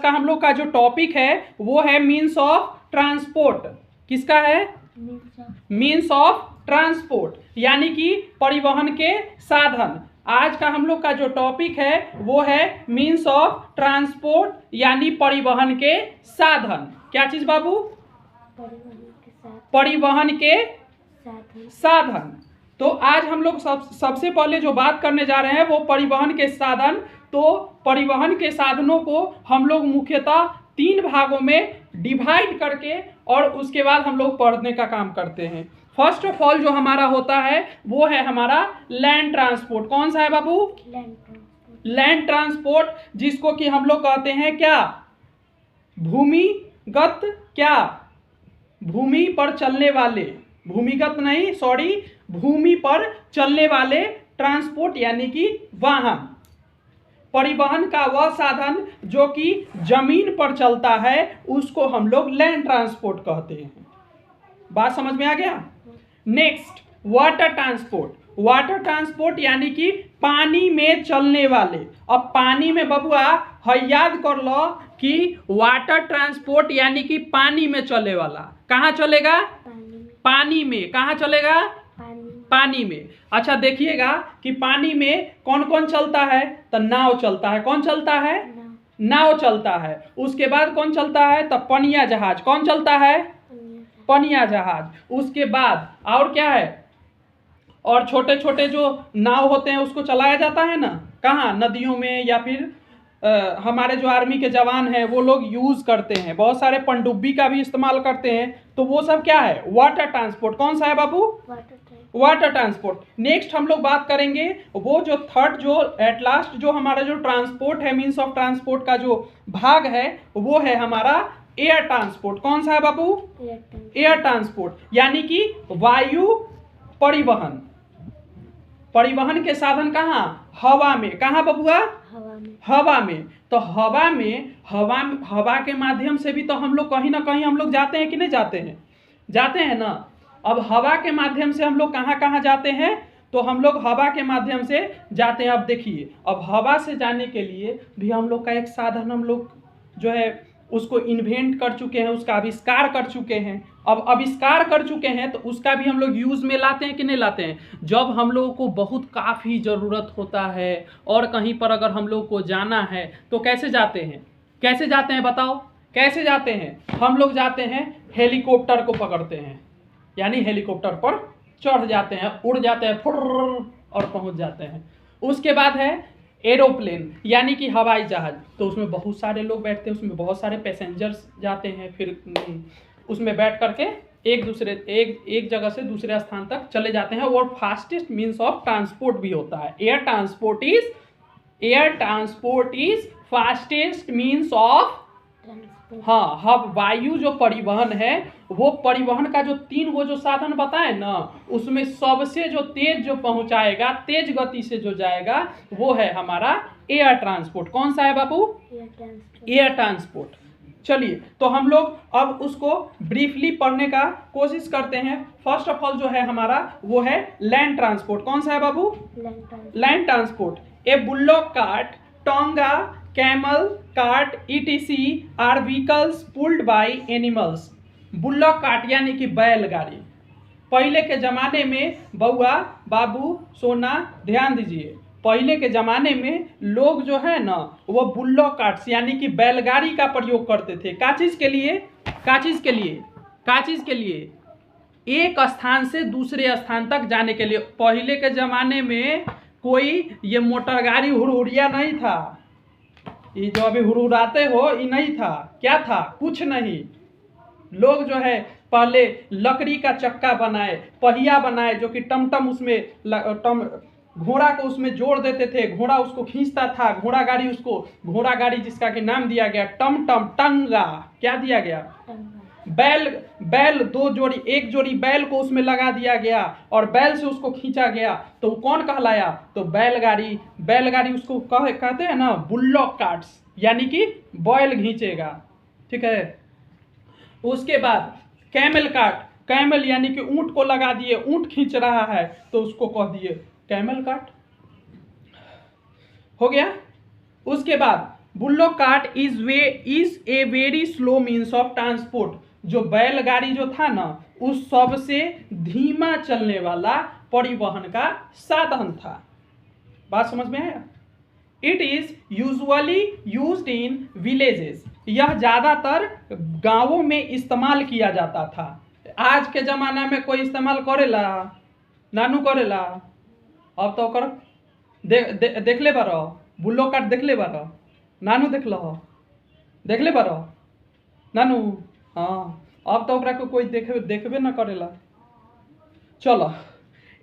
का हम लोग का जो टॉपिक है वो है मीन्स ऑफ ट्रांसपोर्ट। किसका है? मीन्स ऑफ ट्रांसपोर्ट, यानी कि परिवहन के साधन। आज का हम लोग का जो टॉपिक है वो है मीन्स ऑफ ट्रांसपोर्ट, यानी परिवहन के साधन। क्या चीज बाबू? परिवहन के साधन। तो आज हम लोग सबसे पहले जो बात करने जा रहे हैं वो परिवहन के साधन। तो परिवहन के साधनों को हम लोग मुख्यतः 3 भागों में डिवाइड करके और उसके बाद हम लोग पढ़ने का काम करते हैं। फर्स्ट ऑफ ऑल जो हमारा होता है वो है हमारा लैंड ट्रांसपोर्ट। कौन सा है बाबू? लैंड ट्रांसपोर्ट, जिसको कि हम लोग कहते हैं क्या? भूमिगत। क्या? भूमि पर चलने वाले, भूमिगत नहीं, सॉरी, भूमि पर चलने वाले ट्रांसपोर्ट, यानी कि वाहन। परिवहन का वह साधन जो कि जमीन पर चलता है उसको हम लोग लैंड ट्रांसपोर्ट कहते हैं। बात समझ में आ गया? Next, water transport. Water transport यानी कि पानी में चलने वाले। अब पानी में बबुआ याद कर लो कि वाटर ट्रांसपोर्ट यानी कि पानी में चले वाला। कहाँ चलेगा? पानी में। कहाँ चलेगा? पानी में। अच्छा देखिएगा कि पानी में कौन कौन चलता है? तो नाव चलता है। कौन चलता है? नाव चलता है। उसके बाद कौन चलता है? तो पनिया जहाज। कौन चलता है? पनिया जहाज। उसके बाद और क्या है? और छोटे छोटे जो नाव होते हैं उसको चलाया जाता है ना, कहाँ? नदियों में, या फिर हमारे जो आर्मी के जवान हैं वो लोग यूज करते हैं। बहुत सारे पनडुब्बी का भी इस्तेमाल करते हैं। तो वो सब क्या है? Water transport. कौन सा है बाबू? Water transport. नेक्स्ट हम लोग बात करेंगे वो जो थर्ड, जो एट लास्ट जो हमारा जो ट्रांसपोर्ट है, मीन्स ऑफ ट्रांसपोर्ट का जो भाग है वो है हमारा एयर ट्रांसपोर्ट। कौन सा है बाबू? एयर ट्रांसपोर्ट, यानी कि वायु परिवहन। परिवहन के साधन कहाँ? हवा में। कहाँ बबुआ? हवा में। तो हवा के माध्यम से भी तो हम लोग कहीं ना कहीं हम लोग जाते हैं कि नहीं जाते हैं? जाते हैं ना। अब हवा के माध्यम से हम लोग कहाँ कहाँ जाते हैं? तो हम लोग हवा के माध्यम से जाते हैं। अब देखिए, अब हवा से जाने के लिए भी हम लोग का एक साधन हम लोग जो है उसको इन्वेंट कर चुके हैं, उसका आविष्कार कर चुके हैं। अब आविष्कार कर चुके हैं तो उसका भी हम लोग यूज़ में लाते हैं कि नहीं लाते हैं? जब हम लोगों को बहुत काफ़ी ज़रूरत होता है और कहीं पर अगर हम लोग को जाना है तो कैसे जाते हैं? कैसे जाते हैं बताओ? कैसे जाते हैं? हम लोग जाते हैं हेलीकॉप्टर को पकड़ते हैं, यानी हेलीकॉप्टर पर चढ़ जाते हैं, उड़ जाते हैं, फुर्र और पहुँच जाते हैं। उसके बाद है एरोप्लेन, यानी कि हवाई जहाज। तो उसमें बहुत सारे लोग बैठते हैं, उसमें बहुत सारे पैसेंजर्स जाते हैं, फिर उसमें बैठ करके एक जगह से दूसरे स्थान तक चले जाते हैं। और फास्टेस्ट मीन्स ऑफ ट्रांसपोर्ट भी होता है। Air transport is fastest means of, हाँ, वायु जो परिवहन है वो परिवहन का जो 3 वो जो साधन बताए ना, उसमें सबसे जो तेज जो पहुंचाएगा, तेज गति से जो जाएगा वो है हमारा एयर ट्रांसपोर्ट। कौन सा है बाबू? Air transport. चलिए, तो हम लोग अब उसको ब्रीफली पढ़ने का कोशिश करते हैं। फर्स्ट ऑफ ऑल जो है हमारा वो है लैंड ट्रांसपोर्ट। कौन सा है बाबू? Land transport. A bullock cart, tonga, camel cart etc are vehicles pulled by animals. Bullock cart यानी कि बैलगाड़ी। पहले के ज़माने में बउआ, बाबू, सोना, ध्यान दीजिए, पहले के ज़माने में लोग जो है ना वो बुल्लॉक कार्ट्स यानी कि बैलगाड़ी का प्रयोग करते थे। का चीज़ के लिए? का चीज़ के लिए? का चीज़ के लिए? एक स्थान से दूसरे स्थान तक जाने के लिए। पहले के ज़माने में कोई ये मोटर गाड़ी हुरहुरिया नहीं था, ये जो अभी हुरहुराते हो ये नहीं था। क्या था? कुछ नहीं। लोग जो है पहले लकड़ी का चक्का बनाए, पहिया बनाए, जो कि टमटम उसमें घोड़ा को उसमें जोड़ देते थे, घोड़ा उसको खींचता था, घोड़ा गाड़ी जिसका कि नाम दिया गया टमटम, टंगा। क्या दिया गया? बैल 2 जोड़ी, 1 जोड़ी बैल को उसमें लगा दिया गया और बैल से उसको खींचा गया, तो कौन कहलाया? तो बैलगाड़ी उसको कहते हैं ना बुल्लॉक कार्ट्स, यानी कि बैल खींचेगा। ठीक है। उसके बाद कैमल कार्ट, कैमल यानी कि ऊंट को लगा दिए, ऊंट खींच रहा है तो उसको कह दिए कैमल कार्ट। हो गया। उसके बाद bullock cart is a very slow means of transport. जो बैलगाड़ी जो था ना, उस सबसे धीमा चलने वाला परिवहन का साधन था। बात समझ में आया? It is usually used in villages. यह ज्यादातर गांवों में इस्तेमाल किया जाता था। आज के जमाना में कोई इस्तेमाल करेला? नानू करेला? अब तो कर देख ले बारो, बुल्लो कार्ट देख ले बारो, नानू देख लो, देख ले बारो नानू। हाँ, अब तो ओकरा को कोई देखबे ना करेला। चलो,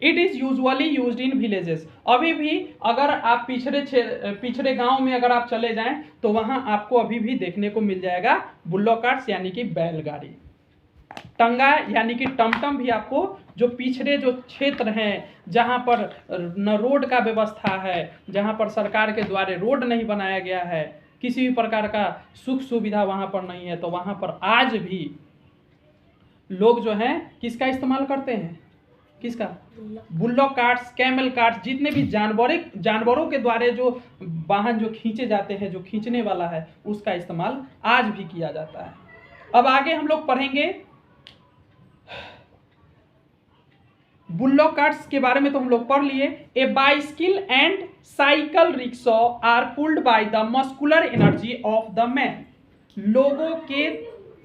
it is usually used in villages. अभी भी अगर आप पिछड़े गांव में अगर आप चले जाएं तो वहां आपको अभी भी देखने को मिल जाएगा बुल्लो कार्ट्स यानी कि बैलगाड़ी। टंगा यानी कि टमटम भी आपको जो पिछड़े जो क्षेत्र हैं, जहां पर न रोड का व्यवस्था है, जहां पर सरकार के द्वारा रोड नहीं बनाया गया है, किसी भी प्रकार का सुख सुविधा वहां पर नहीं है, तो वहां पर आज भी लोग जो हैं किसका इस्तेमाल करते हैं? किसका? बुल्लो कार्ट्स, कैमल कार्ट्स, जितने भी जानवरों के द्वारा जो वाहन जो खींचे जाते हैं, जो खींचने वाला है, उसका इस्तेमाल आज भी किया जाता है। अब आगे हम लोग पढ़ेंगे बुल्लो कार्ट्स के बारे में तो हम लोग पढ़ लिए। A bicycle and cycle rickshaw are pulled by the muscular energy of the man. लोगों के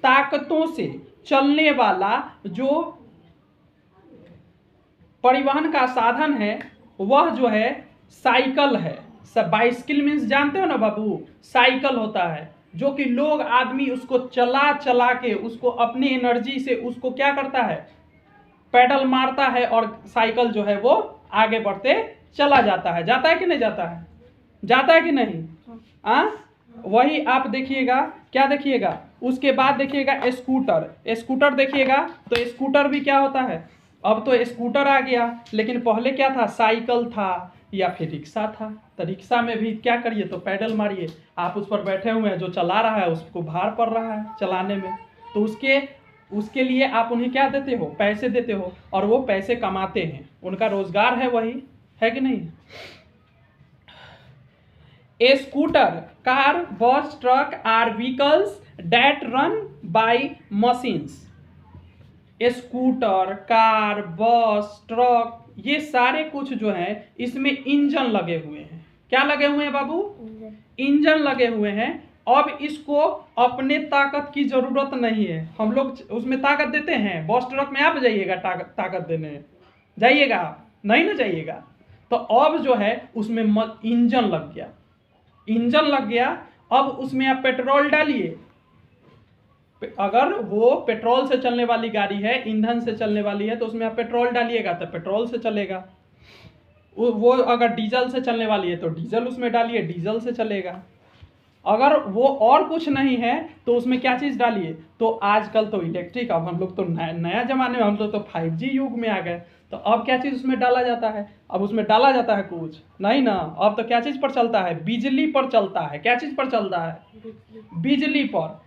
ताकतों से चलने वाला जो परिवहन का साधन है वह जो है साइकिल है। बाइसिकल मीन्स जानते हो ना बाबू, साइकिल होता है जो कि लोग आदमी उसको चला चला के उसको अपनी एनर्जी से उसको क्या करता है? पैडल मारता है और साइकिल जो है वो आगे बढ़ते चला जाता है। जाता है कि नहीं जाता है? जाता है कि नहीं? वही आप देखिएगा, क्या देखिएगा उसके बाद देखिएगा स्कूटर। स्कूटर देखिएगा तो स्कूटर भी क्या होता है? अब तो स्कूटर आ गया, लेकिन पहले क्या था? साइकिल था या फिर रिक्शा था। तो रिक्शा में भी क्या करिए? तो पैडल मारिए, आप उस पर बैठे हुए हैं, जो चला रहा है उसको भार पड़ रहा है चलाने में, तो उसके लिए आप उन्हें क्या देते हो? पैसे देते हो, और वो पैसे कमाते हैं, उनका रोजगार है वही, है कि नहीं? A scooter, car, bus, truck are vehicles that run by machines. Scooter, car, bus, truck, ये सारे कुछ जो है इसमें इंजन लगे हुए हैं। क्या लगे हुए हैं बाबू? इंजन लगे हुए हैं। अब इसको अपने ताकत की जरूरत नहीं है, हम लोग उसमें ताकत देते हैं। बस ट्रक में आप जाइएगा ताकत देने, जाइएगा? नहीं ना जाइएगा। तो अब जो है उसमें इंजन लग गया, इंजन लग गया। अब उसमें आप पेट्रोल डालिए, अगर वो पेट्रोल से चलने वाली गाड़ी है, ईंधन से चलने वाली है, तो उसमें आप पेट्रोल डालिएगा तो पेट्रोल से चलेगा। वो अगर डीजल से चलने वाली है तो डीजल उसमें डालिए, डीजल से चलेगा। अगर वो और कुछ नहीं है तो उसमें क्या चीज़ डालिए? तो आजकल तो इलेक्ट्रिक, अब हम लोग तो नया जमाने में, हम लोग तो 5G युग में आ गए, तो अब क्या चीज़ उसमें डाला जाता है? अब उसमें डाला जाता है कुछ नहीं ना। अब तो क्या चीज़ पर चलता है? बिजली पर चलता है। क्या चीज़ पर चलता है? बिजली पर।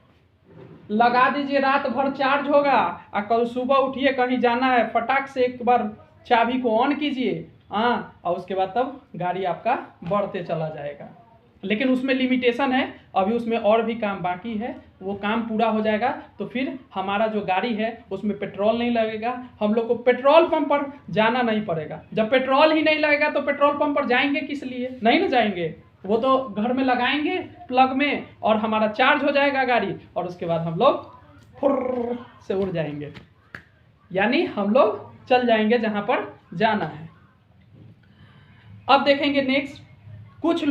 लगा दीजिए, रात भर चार्ज होगा, और कल सुबह उठिए कहीं जाना है, फटाक से एक बार चाबी को ऑन कीजिए, और उसके बाद तब गाड़ी आपका बढ़ते चला जाएगा। लेकिन उसमें लिमिटेशन है, अभी उसमें और भी काम बाकी है, वो काम पूरा हो जाएगा तो फिर हमारा जो गाड़ी है उसमें पेट्रोल नहीं लगेगा, हम लोग को पेट्रोल पंप पर जाना नहीं पड़ेगा। जब पेट्रोल ही नहीं लगेगा तो पेट्रोल पंप पर जाएंगे किस लिए? नहीं ना जाएंगे, वो तो घर में लगाएंगे प्लग में और हमारा चार्ज हो जाएगा गाड़ी, और उसके बाद हम लोग फुर्र से उड़ जाएंगे, यानी हम लोग चल जाएंगे जहाँ पर जाना है। अब देखेंगे नेक्स्ट, कुछ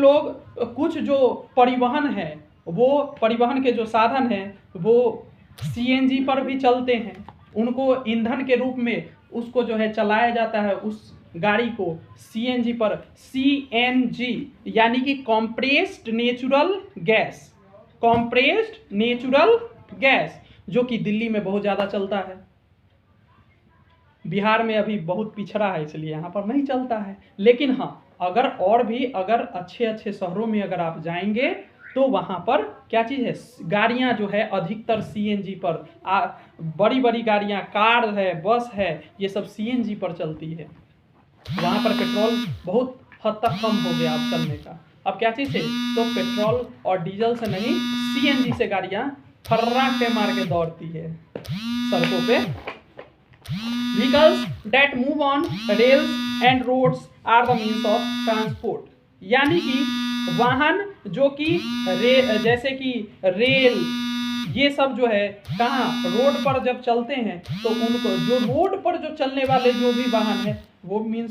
जो परिवहन है, वो परिवहन के जो साधन हैं वो CNG पर भी चलते हैं। उनको ईंधन के रूप में उसको जो है चलाया जाता है, उस गाड़ी को CNG पर। CNG यानी कि compressed natural gas, compressed natural gas, जो कि दिल्ली में बहुत ज़्यादा चलता है। बिहार में अभी बहुत पिछड़ा है, इसलिए यहाँ पर नहीं चलता है। लेकिन हाँ, अगर और भी अगर अच्छे शहरों में अगर आप जाएंगे तो वहाँ पर क्या चीज़ है? गाड़ियाँ जो है अधिकतर CNG पर, बड़ी बड़ी गाड़ियाँ, कार है, बस है, ये सब CNG पर चलती है। वहाँ पर पेट्रोल बहुत हद तक कम हो गया अब चलने का। अब क्या चीज़ से, तो पेट्रोल और डीजल से नहीं, सीएनजी से गाड़ियाँ फर्राटे मार के दौड़ती है सड़कों पे। Vehicles that move on rails and roads are the means of transport, यानी कि वाहन जो कि जैसे कि रेल, ये सब जो है कहाँ, रोड पर जब चलते हैं तो उनको, जो रोड पर जो चलने वाले जो भी वाहन है वो मीन्स